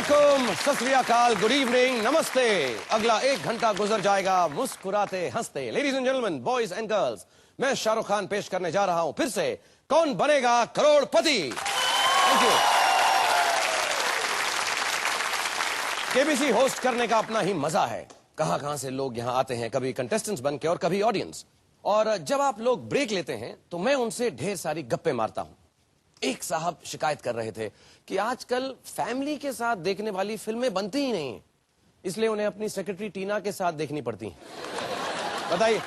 वालेकुम, सत श्री अकाल, गुड इवनिंग, नमस्ते। अगला 1 घंटा गुजर जाएगा मुस्कुराते हंसते। Ladies and gentleman, boys and girls, मैं शाहरुख खान पेश करने जा रहा हूं फिर से Kaun Banega Crorepati. Thank you. KBC host करने का अपना ही मजा है। कहां से लोग यहां आते हैं, कभी कंटेस्टेंट्स बन के और कभी ऑडियंस। और जब आप लोग ब्रेक लेते हैं तो मैं उनसे ढेर सारी गप्पे मारता हूं। एक साहब शिकायत कर रहे थे कि आजकल फैमिली के साथ देखने वाली फिल्में बनती ही नहीं, इसलिए उन्हें अपनी सेक्रेटरी टीना के साथ देखनी पड़ती हैं। बताइए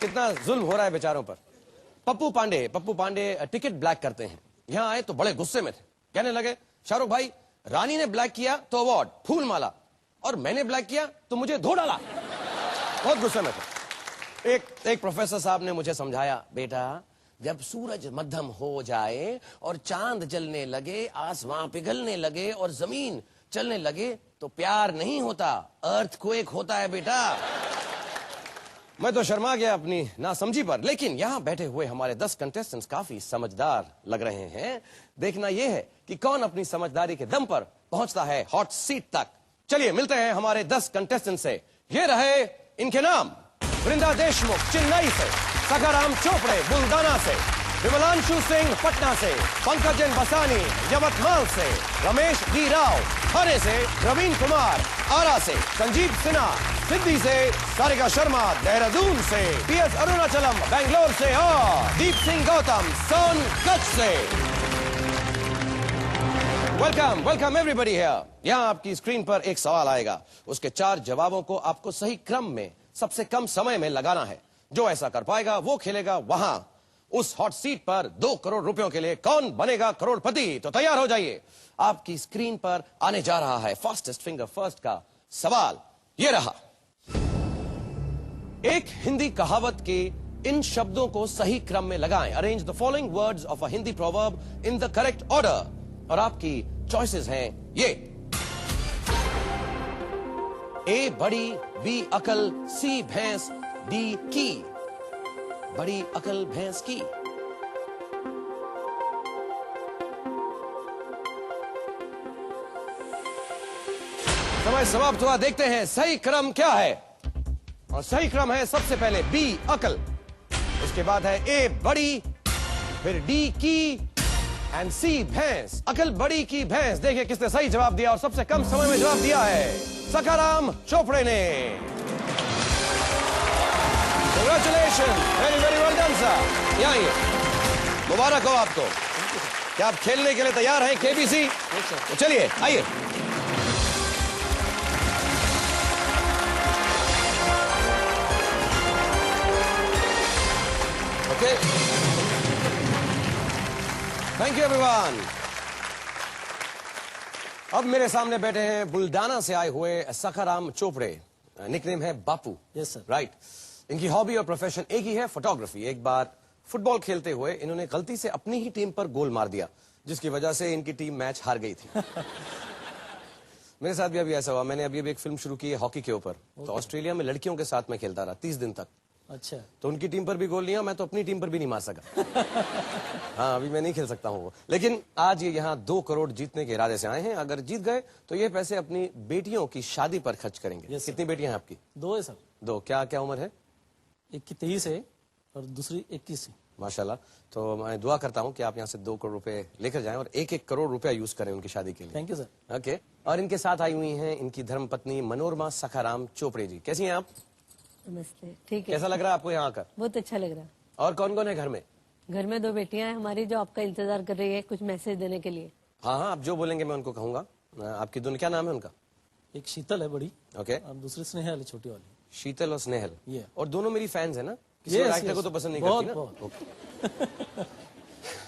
कितना जुल्म हो रहा है बेचारों पर। पप्पू पांडे टिकट ब्लैक करते हैं। यहां आए तो बड़े गुस्से में थे। कहने लगे, शाहरुख भाई, रानी ने ब्लैक किया तो अवार्ड फूल माला, और मैंने ब्लैक किया तो मुझे धो डाला। बहुत गुस्से में थे। एक प्रोफेसर साहब ने मुझे समझाया, बेटा जब सूरज मध्यम हो जाए और चांद जलने लगे, आसमां पिघलने लगे और जमीन चलने लगे तो प्यार नहीं होता, अर्थक्वेक होता है बेटा। मैं तो शर्मा गया अपनी नासमझी पर। लेकिन यहां बैठे हुए हमारे 10 कंटेस्टेंट्स काफी समझदार लग रहे हैं। देखना यह है कि कौन अपनी समझदारी के दम पर पहुंचता है हॉट सीट तक। चलिए मिलते हैं हमारे 10 कंटेस्टेंट से। ये रहे इनके नाम। वृंदा देशमुख चेन्नई से, सखाराम चोपड़े बुल्गाना से, विमलांशु सिंह पटना से, पंकजन बसानी यवतमाल से, रमेश डी राव थाने से, प्रवीण कुमार आरा से, संजीव सिन्हा सिद्धि से, सारिका शर्मा देहरादून से, PS अरुणाचलम बेंगलोर से और दीप सिंह गौतम सोनकच्छ से। Welcome everybody here. यहां आपकी स्क्रीन पर एक सवाल आएगा, उसके 4 जवाबों को आपको सही क्रम में सबसे कम समय में लगाना है। जो ऐसा कर पाएगा वो खेलेगा वहां उस हॉट सीट पर 2 करोड़ रुपयों के लिए कौन बनेगा करोड़पति। तो तैयार हो जाइए, आपकी स्क्रीन पर आने जा रहा है फास्टेस्ट फिंगर फर्स्ट का सवाल। ये रहा। एक हिंदी कहावत के इन शब्दों को सही क्रम में लगाएं। Arrange the following words of a Hindi proverb in the correct order. और आपकी चॉइसेस हैं ये: ए बड़ी, बी अकल, सी भैंस, डी की। बड़ी अकल भैंस की। समय समाप्त हुआ। देखते हैं सही क्रम क्या है। और सही क्रम है सबसे पहले बी अकल, उसके बाद है ए बड़ी, फिर डी की एंड सी भैंस। अकल बड़ी की भैंस। देखिए किसने सही जवाब दिया और सबसे कम समय में जवाब दिया है सखाराम चोपड़े ने। Congratulations, very well done sir। यहाँ आइए, मुबारक हो आपको। क्या आप खेलने के लिए तैयार हैं केबीसी? तो चलिए आइए। Okay, thank you everyone. अब मेरे सामने बैठे हैं बुल्डाना से आए हुए सखाराम चोपड़े। निकनेम है बापू। Yes sir. राइट। इनकी हॉबी और प्रोफेशन एक ही है, फोटोग्राफी। एक बार फुटबॉल खेलते हुए इन्होंने गलती से अपनी ही टीम पर गोल मार दिया, जिसकी वजह से इनकी टीम मैच हार गई थी। मेरे साथ भी अभी ऐसा हुआ। मैंने अभी एक फिल्म शुरू की है हॉकी के ऊपर। तो ऑस्ट्रेलिया में लड़कियों के साथ मैं खेलता रहा 30 दिन तक। अच्छा। तो उनकी टीम पर भी गोल नहीं, मैं तो अपनी टीम पर भी नहीं मार सका। हाँ, अभी मैं नहीं खेल सकता हूँ वो। लेकिन आज ये यहाँ 2 करोड़ जीतने के इरादे से आए हैं। अगर जीत गए तो ये पैसे अपनी बेटियों की शादी पर खर्च करेंगे। कितनी बेटियां हैं आपकी? 2 है सर। 2। क्या क्या उम्र है? एक की 23 है और दूसरी 21 है। माशाल्लाह। तो मैं दुआ करता हूँ कि आप यहाँ से 2 करोड़ रुपए लेकर जाएं और 1-1 करोड़ रुपया यूज करें उनकी शादी के लिए। Thank you sir. ओके। और इनके साथ आई हुई हैं इनकी धर्मपत्नी मनोरमा सखाराम चोपड़े जी। कैसी हैं आप? नमस्ते। ठीक है। कैसा लग रहा है आपको यहाँ आकर? बहुत अच्छा लग रहा है। और कौन कौन है घर में? घर में 2 बेटियां हैं हमारी जो आपका इंतजार कर रही है कुछ मैसेज देने के लिए। हाँ, आप जो बोलेंगे मैं उनको कहूंगा। आपकी दोनों क्या नाम है उनका? एक शीतल है बड़ी। ओके। और दूसरी स्नेहल है छोटी वाली। शीतल और स्नेहल। ये। और दोनों मेरी फैंस है ना? किसी एक्टर को तो पसंद नहीं करती ना?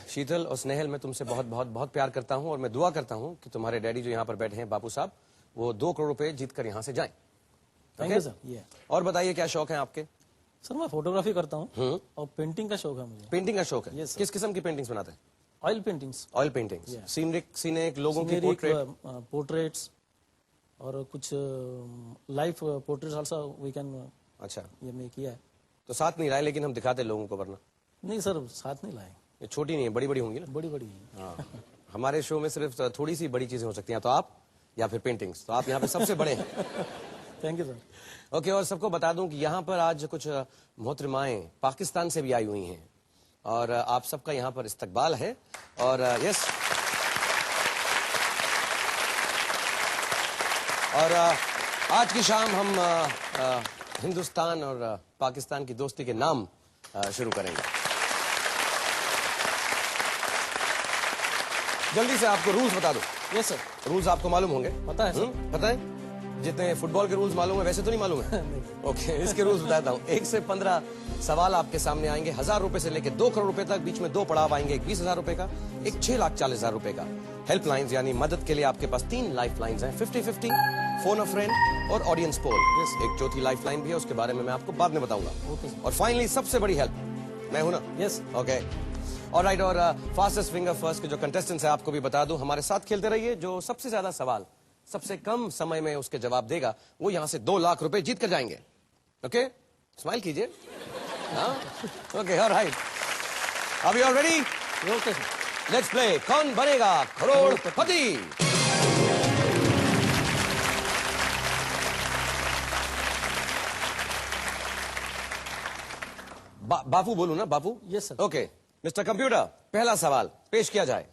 शीतल और स्नेहल, मैं तुमसे बहुत बहुत बहुत प्यार करता हूँ और मैं दुआ करता हूँ कि तुम्हारे डैडी जो यहाँ पर बैठे हैं बापू साहब, वो 2 करोड़ रुपए जीत कर यहाँ से जाएं। Thank you sir. और बताइए क्या शौक है आपके? सर मैं फोटोग्राफी करता हूँ और पेंटिंग का शौक है मुझे। पेंटिंग का शौक है? Yes, किस किस्म की पेंटिंग्स बनाते हैं? Oil paintings. Oil paintings, scenic लोगों की पोर्ट्रेट्स और कुछ life portraits also we can. अच्छा, ये मैं किया है। तो साथ नहीं लाए लेकिन हम दिखाते लोगों को, वरना नहीं सर साथ नहीं लाए। ये छोटी नहीं है, बड़ी बड़ी होंगी ना? बड़ी बड़ी। हाँ। हमारे शो में सिर्फ थोड़ी सी बड़ी चीजें हो सकती हैं। तो आप या फिर पेंटिंग्स, तो आप यहाँ पे सबसे बड़े हैं। Thank you sir. ओके, और सबको बता दूं कि यहाँ पर आज कुछ मोहतरमाएं पाकिस्तान से भी आई हुई हैं और आप सबका यहाँ पर इस्तकबाल है। और यस, और आज की शाम हम हिंदुस्तान और पाकिस्तान की दोस्ती के नाम शुरू करेंगे। जल्दी से आपको रूल्स बता दो। Yes sir. रूल्स आपको मालूम होंगे? पता है सर। पता है? जितने फुटबॉल के रूल्स मालूम है वैसे तो नहीं मालूम है? ओके, इसके रूल्स बताता हूँ। 1 से 15 सवाल आपके सामने आएंगे। 1000 रुपए से लेकर 2 करोड़ रुपए तक, बीच में 2 पड़ाव आएंगे। एक 20,000 रुपए का, एक 6,40,000 रुपए का। हेल्पलाइंस यानी मदद के लिए आपके पास 3 लाइफ लाइन्स हैं, 50-50, फोन अ फ्रेंड और ऑडियंस पोल। एक चौथी लाइफ लाइन भी है, उसके बारे में मैं आपको बाद में बताऊंगा। Okay sir. और फाइनली सबसे बड़ी हेल्प मैं हूं ना? यस। Okay, alright. और फास्टेस्ट फिंगर फर्स्ट के जो कंटेस्टेंट्स है आपको भी बता दूं, हमारे साथ खेलते रहिए। जो सबसे ज्यादा सवाल सबसे कम समय में उसके जवाब देगा वो यहां से 2 लाख रुपए जीत कर जाएंगे। ओके, स्माइल कीजिए। हाँ, okay, alright. Are you all ready? Okay sir. Let's play Kaun Banega Crorepati. Bapu बोलू ना? Bapu? Yes sir. Okay, mister computer, पहला सवाल पेश किया जाए।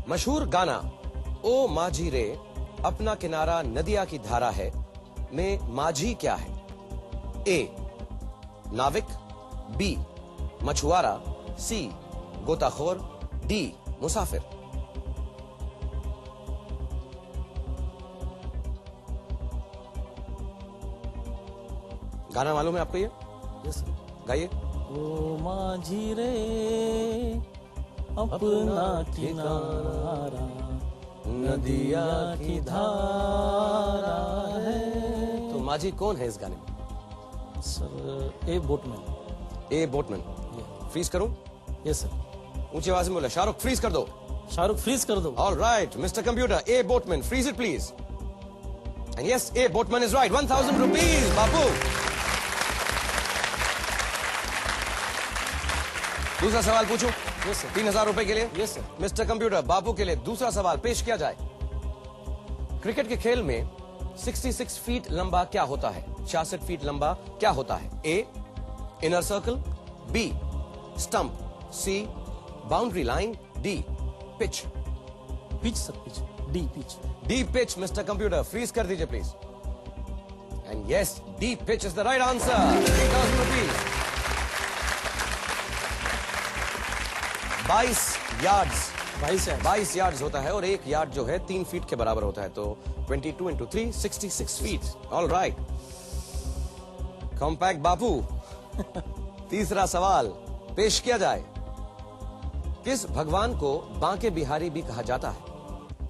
मशहूर गाना ओ माझी रे अपना किनारा नदिया की धारा है में माझी क्या है? ए नाविक, बी मछुआरा, सी गोताखोर, डी मुसाफिर। गाना मालूम है आपको ये? Yes sir. गाइए। ओ माझी रे अपना किनारा नदिया की धारा है। तो माझी कौन है इस गाने में? सर ए बोटमैन। ए बोटमैन। फ्रीज करूं? Yes sir. ऊंची आवाज में बोला। शाहरुख फ्रीज कर दो। शाहरुख फ्रीज कर दो। All right mister computer, a boatman, freeze it please. And yes, a boatman is right. 1000 rupees Bapu. दूसरा सवाल पूछूं? Yes sir. 3000 रुपए के लिए। Yes sir. Mister computer, Bapu के लिए दूसरा सवाल पेश किया जाए। क्रिकेट के खेल में 66 फीट लंबा क्या होता है? 66 फीट लंबा क्या होता है? A inner circle, B stump, C boundary line, D pitch. Pitch sir, pitch. D pitch. D pitch. Mister computer freeze कर दीजिए please. And yes, D pitch is the right answer. 3000 rupees. 22 yards 22 yards होता है और 1 yard जो है 3 feet के बराबर होता है, तो 22 into 3 66 feet. All right, compact Bapu. तीसरा सवाल पेश किया जाए। किस भगवान को बांके बिहारी भी कहा जाता है?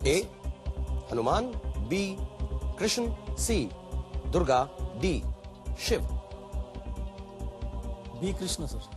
A Hanuman, B Krishna, C Durga, D Shiv. B Krishna sir.